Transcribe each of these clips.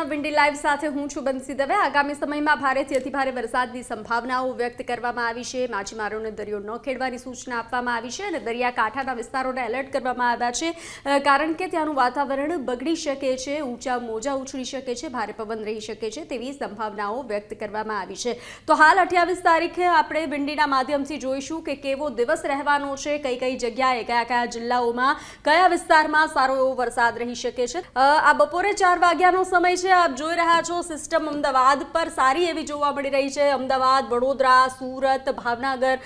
નમસ્કાર, Windy live સાથે હું છું બંસી દવે। આગામી સમયમાં ભારેથી અતિભારે વરસાદની સંભાવનાઓ વ્યક્ત કરવામાં આવી છે। માછીમારોને દરિયો ન ખેડવાની સૂચના આપવામાં આવી છે અને દરિયાકાંઠાના વિસ્તારોને એલર્ટ કરવામાં આવ્યા છે કારણ કે ત્યાંનું વાતાવરણ બગડી શકે છે, ઊંચા મોજા ઉછળી શકે છે, ભારે પવન રહી શકે છે તેવી સંભાવનાઓ વ્યક્ત કરવામાં આવી છે। તો હાલ 28 તારીખે આપણે વિન્ડીના માધ્યમથી જોઈશું કે કેવો દિવસ રહેવાનો છે, કઈ જગ્યાએ કયા જિલ્લાઓમાં કયા વિસ્તારમાં સારો એવો વરસાદ રહી શકે છે। આ બપોરે 4 વાગ્યાનો સમય છે। આપ જોઈ રહ્યા છો સિસ્ટમ અમદાવાદ પર સારી એવી જોવા મળી રહી છે। અમદાવાદ, વડોદરા, સુરત, ભાવનગર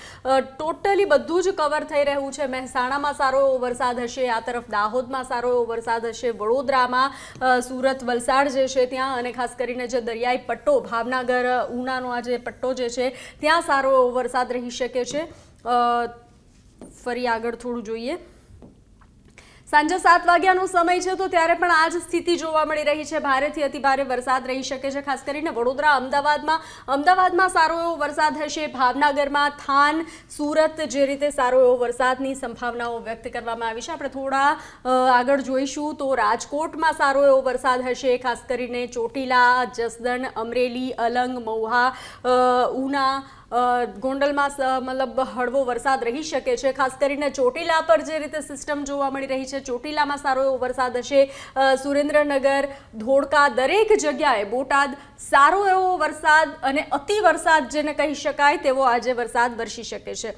ટોટલી બધું જ કવર થઈ રહ્યું છે। મહેસાણામાં સારો એવો વરસાદ હશે, આ તરફ દાહોદમાં સારો એવો વરસાદ હશે, વડોદરામાં, સુરત, વલસાડ જે છે ત્યાં, અને ખાસ કરીને જે દરિયાઈ પટ્ટો ભાવનગર, ઉનાનો આ જે પટ્ટો જે છે ત્યાં સારો એવો વરસાદ રહી શકે છે। ફરી આગળ થોડું જોઈએ। સાંજે 7 વાગ્યાનો સમય છે તો ત્યારે પણ આ જ સ્થિતિ જોવા મળી રહી છે। ભારેથી અતિભારે વરસાદ રહી શકે છે, ખાસ કરીને વડોદરા, અમદાવાદમાં સારો એવો વરસાદ હશે, ભાવનગરમાં, થાન, સુરત જે રીતે સારો એવો વરસાદની સંભાવનાઓ વ્યક્ત કરવામાં આવી છે। આપણે થોડા આગળ જોઈશું તો રાજકોટમાં સારો એવો વરસાદ હશે, ખાસ કરીને ચોટીલા, જસદણ, અમરેલી, અલંગ, મહુવા, ઉના, ગોંડલમાં મતલબ હળવો વરસાદ રહી શકે છે। ખાસ કરીને ચોટીલા પર જે રીતે સિસ્ટમ જોવા મળી રહી છે, ચોટીલામાં સારો એવો વરસાદ હશે, સુરેન્દ્રનગર, ધોળકા, દરેક જગ્યાએ, બોટાદ સારો એવો વરસાદ અને અતિ વરસાદ જેને કહી શકાય તેવો આજે વરસાદ વરસી શકે છે।